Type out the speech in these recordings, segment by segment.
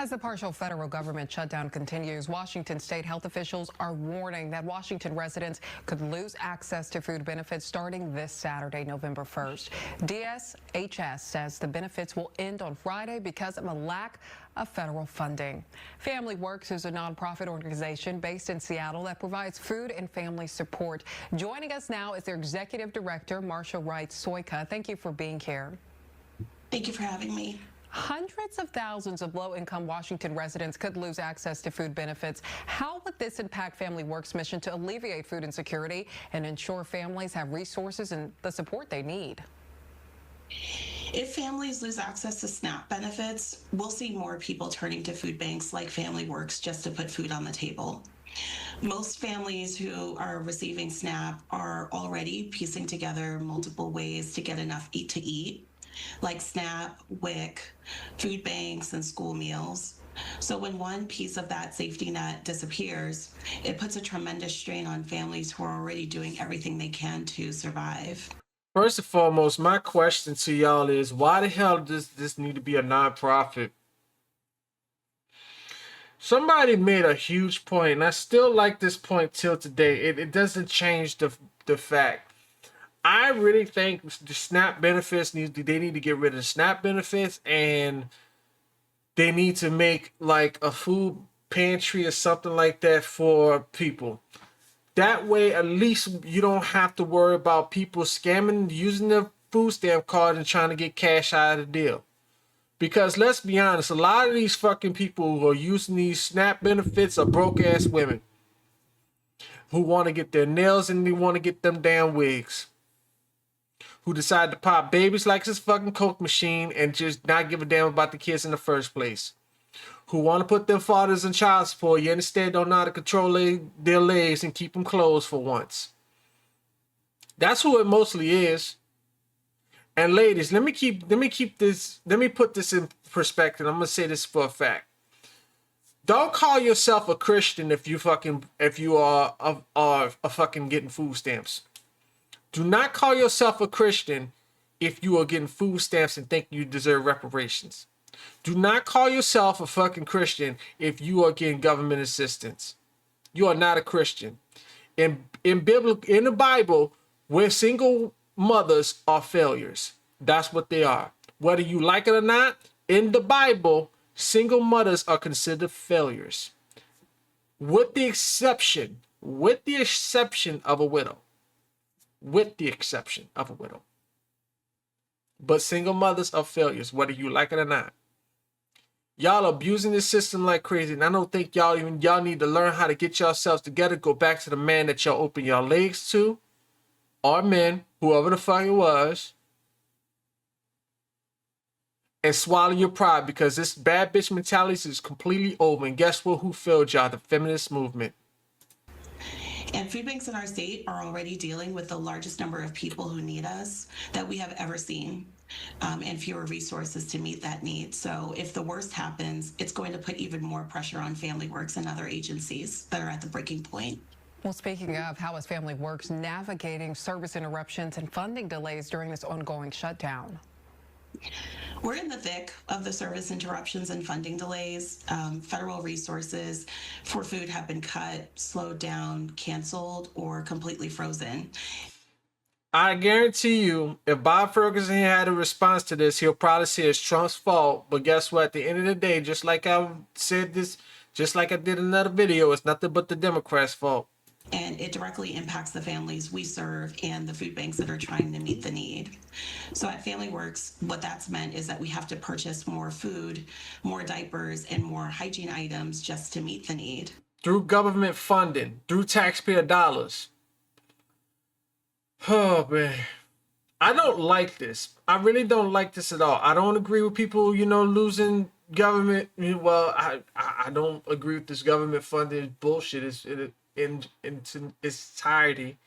As the partial federal government shutdown continues, Washington state health officials are warning that Washington residents could lose access to food benefits starting this Saturday, November 1st. DSHS says the benefits will end on Friday because of a lack of federal funding. Family Works is a nonprofit organization based in Seattle that provides food and family support. Joining us now is their executive director, Marsha Wright-Issaquah. Thank you for being here. Thank you for having me. Hundreds of thousands of low-income Washington residents could lose access to food benefits. How would this impact Family Works' mission to alleviate food insecurity and ensure families have resources and the support they need? If families lose access to SNAP benefits, we'll see more people turning to food banks like Family Works just to put food on the table. Most families who are receiving SNAP are already piecing together multiple ways to get enough to eat, like SNAP, WIC, food banks, and school meals. So when one piece of that safety net disappears, it puts a tremendous strain on families who are already doing everything they can to survive. First and foremost, my question to y'all is, why the hell does this need to be a nonprofit? Somebody made a huge point, and I still like this point till today. It doesn't change the fact. I really think the SNAP benefits they need to get rid of the SNAP benefits, and they need to make like a food pantry or something like that for people. That way, at least you don't have to worry about people scamming, using their food stamp card and trying to get cash out of the deal. Because let's be honest, a lot of these fucking people who are using these SNAP benefits are broke ass women who want to get their nails and they want to get them damn wigs, who decide to pop babies like this fucking Coke machine and just not give a damn about the kids in the first place, who want to put their fathers in child support, yet instead don't know how to control their legs and keep them closed for once. That's who it mostly is. And ladies, let me put this in perspective. I'm gonna say this for a fact. Don't call yourself a Christian if you are fucking getting food stamps. Do not call yourself a Christian if you are getting food stamps and think you deserve reparations. Do not call yourself a fucking Christian if you are getting government assistance. You are not a Christian. In the Bible, where single mothers are failures. That's what they are. Whether you like it or not, in the Bible, single mothers are considered failures. With the exception of a widow. With the exception of a widow. But single mothers are failures, whether you like it or not. Y'all abusing this system like crazy, and I don't think y'all need to learn how to get yourselves together. Go back to the man that y'all open your legs to, or men, whoever the fuck it was, and swallow your pride, because this bad bitch mentality is completely over. And guess what? Who failed y'all? The feminist movement. And food banks in our state are already dealing with the largest number of people who need us that we have ever seen, and fewer resources to meet that need. So if the worst happens, it's going to put even more pressure on Family Works and other agencies that are at the breaking point. Well, speaking of, how is Family Works navigating service interruptions and funding delays during this ongoing shutdown? We're in the thick of the service interruptions and funding delays. Federal resources for food have been cut, slowed down, canceled, or completely frozen. I guarantee you, if Bob Ferguson had a response to this, he'll probably say it's Trump's fault. But guess what? At the end of the day, just like I said this, just like I did in another video, it's nothing but the Democrats' fault. And it directly impacts the families we serve and the food banks that are trying to meet the need. So at Family Works, what that's meant is that we have to purchase more food, more diapers, and more hygiene items just to meet the need. Through government funding, through taxpayer dollars. Oh, man. I don't like this. I really don't like this at all. I don't agree with people, losing government. Well, I don't agree with this government funded bullshit. In its entirety.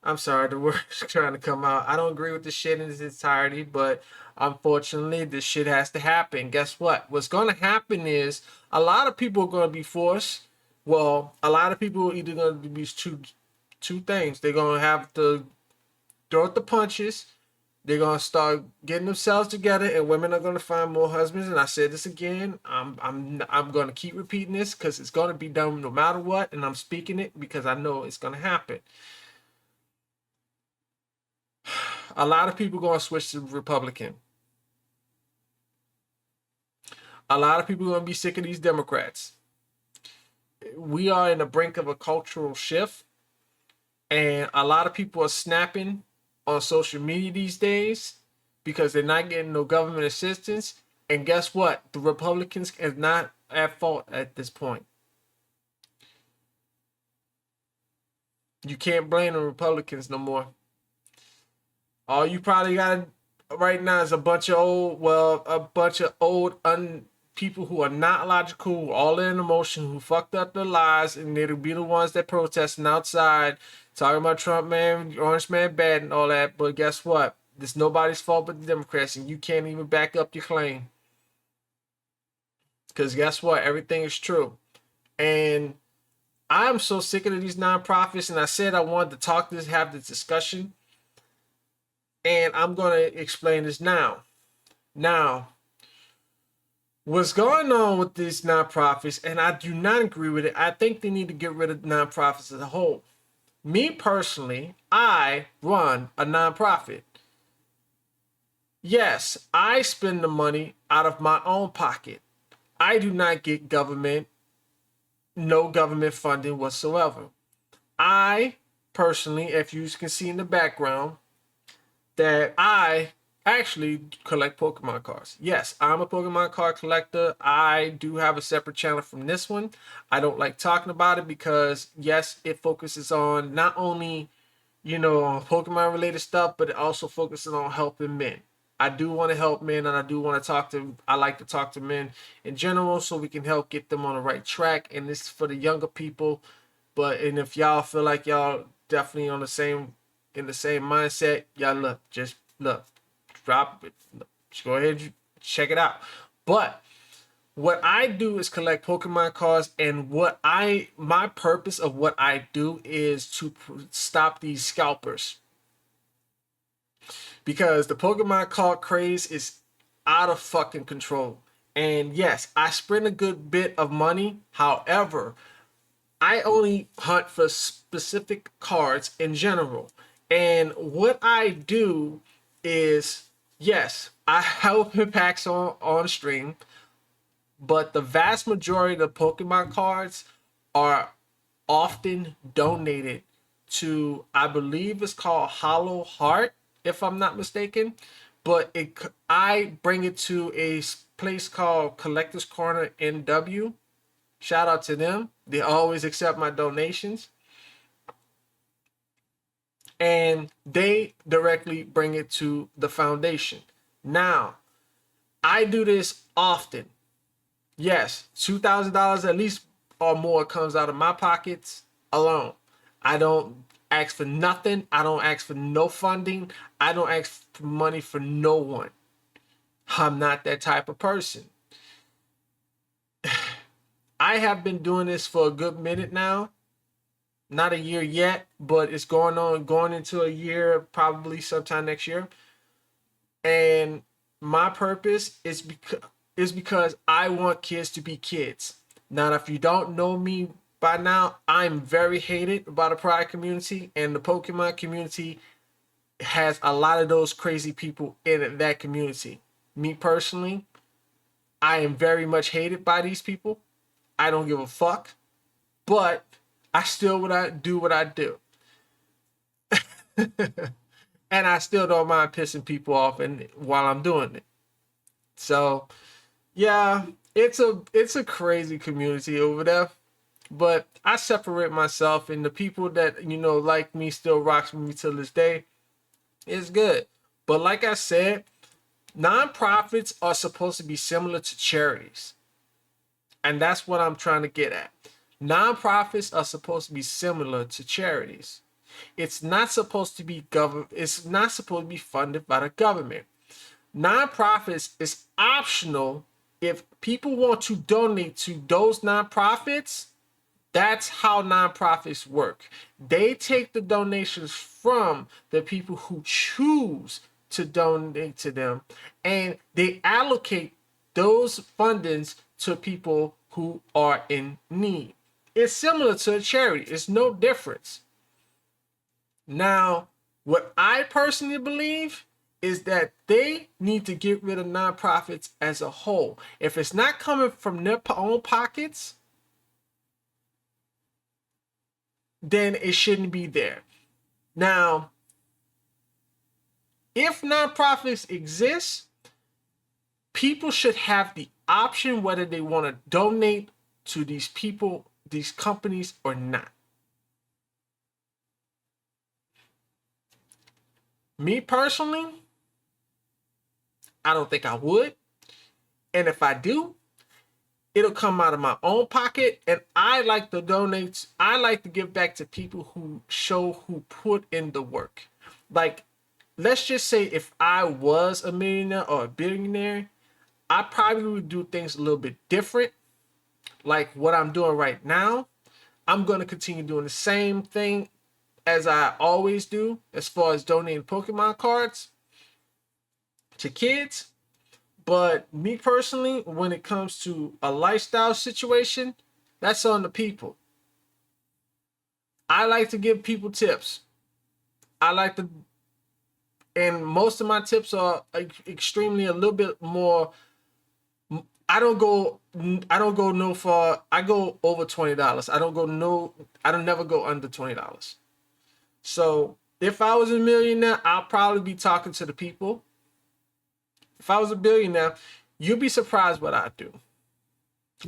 I'm sorry, the word's trying to come out. I don't agree with this shit in its entirety, but unfortunately, this shit has to happen. Guess what? What's going to happen is a lot of people are going to be forced. Well, a lot of people are either going to be two things. They're going to have to throw at the punches They're gonna start getting themselves together, and women are gonna find more husbands. And I said this again. I'm gonna keep repeating this because it's gonna be done no matter what. And I'm speaking it because I know it's gonna happen. A lot of people gonna switch to Republican. A lot of people gonna be sick of these Democrats. We are in the brink of a cultural shift, and a lot of people are snapping on social media these days because they're not getting no government assistance. And guess what? The Republicans is not at fault at this point. You can't blame the Republicans no more. All you probably got right now is a bunch of old people who are not logical, all in emotion, who fucked up their lives, and they'll be the ones that protesting outside, talking about Trump man, Orange man bad and all that. But guess what? It's nobody's fault but the Democrats, and you can't even back up your claim. Because guess what? Everything is true. And I'm so sick of these nonprofits, and I said I wanted to have this discussion. And I'm going to explain this now. Now, what's going on with these nonprofits, and I do not agree with it. I think they need to get rid of nonprofits as a whole. Me personally, I run a nonprofit. Yes, I spend the money out of my own pocket. I do not get no government funding whatsoever. I personally, if you can see in the background, that I actually collect Pokemon cards. Yes, I'm a Pokemon card collector. I do have a separate channel from this one. I don't like talking about it because, yes, it focuses on not only, on Pokemon related stuff, but it also focuses on helping men. I do want to help men, and I like to talk to men in general so we can help get them on the right track. And this is for the younger people. And if y'all feel like y'all definitely in the same mindset, y'all drop it. Just go ahead and check it out. But what I do is collect Pokemon cards, and my purpose of what I do is to stop these scalpers. Because the Pokemon card craze is out of fucking control. And yes, I spend a good bit of money. However, I only hunt for specific cards in general. And what I do is, yes, I help packs on stream, but the vast majority of the Pokemon cards are often donated to, I believe it's called Hollow Heart, if I'm not mistaken. But I bring it to a place called Collectors Corner NW. Shout out to them. They always accept my donations. And they directly bring it to the foundation. Now, I do this often. Yes, $2,000 at least or more comes out of my pockets alone. I don't ask for nothing. I don't ask for no funding. I don't ask for money for no one. I'm not that type of person. I have been doing this for a good minute now. Not a year yet, but it's going into a year, probably sometime next year. And my purpose is because I want kids to be kids. Now, if you don't know me by now, I'm very hated by the Pride community, and the Pokemon community has a lot of those crazy people in that community. Me personally, I am very much hated by these people. I don't give a fuck, but I still do what I do. And I still don't mind pissing people off while I'm doing it. So, yeah, it's a crazy community over there. But I separate myself, and the people that, like me still rocks with me till this day. It's good. But like I said, nonprofits are supposed to be similar to charities. And that's what I'm trying to get at. Nonprofits are supposed to be similar to charities. It's not supposed to be It's not supposed to be funded by the government. Nonprofits is optional. If people want to donate to those nonprofits, that's how nonprofits work. They take the donations from the people who choose to donate to them, and they allocate those fundings to people who are in need. It's similar to a charity. It's no difference. Now, what I personally believe is that they need to get rid of nonprofits as a whole. If it's not coming from their own pockets, then it shouldn't be there. Now, if nonprofits exist, people should have the option whether they want to donate to these people, these companies, or not. Me personally, I don't think I would. And if I do, it'll come out of my own pocket. And I like to donate. I like to give back to people who put in the work. Like, let's just say if I was a millionaire or a billionaire, I probably would do things a little bit different. Like what I'm doing right now. I'm going to continue doing the same thing as I always do as far as donating Pokemon cards to kids. But me personally, when it comes to a lifestyle situation, that's on the people. I like to give people tips. And most of my tips are extremely a little bit more. I don't go no far. I go over $20. I don't never go under $20. So if I was a millionaire, I'll probably be talking to the people. If I was a billionaire, you'd be surprised what I'd do.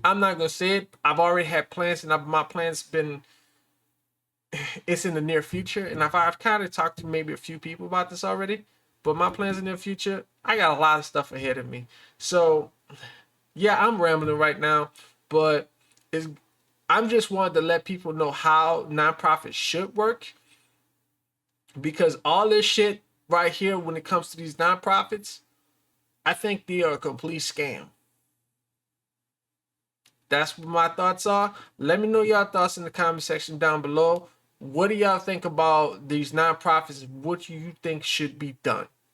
I'm not gonna say it. I've already had plans, and my plans it's in the near future. And I've kind of talked to maybe a few people about this already. But my plans in the future, I got a lot of stuff ahead of me. So yeah, I'm rambling right now, but I'm just wanted to let people know how nonprofits should work. Because all this shit right here, when it comes to these nonprofits, I think they are a complete scam. That's what my thoughts are. Let me know your thoughts in the comment section down below. What do y'all think about these nonprofits? What do you think should be done?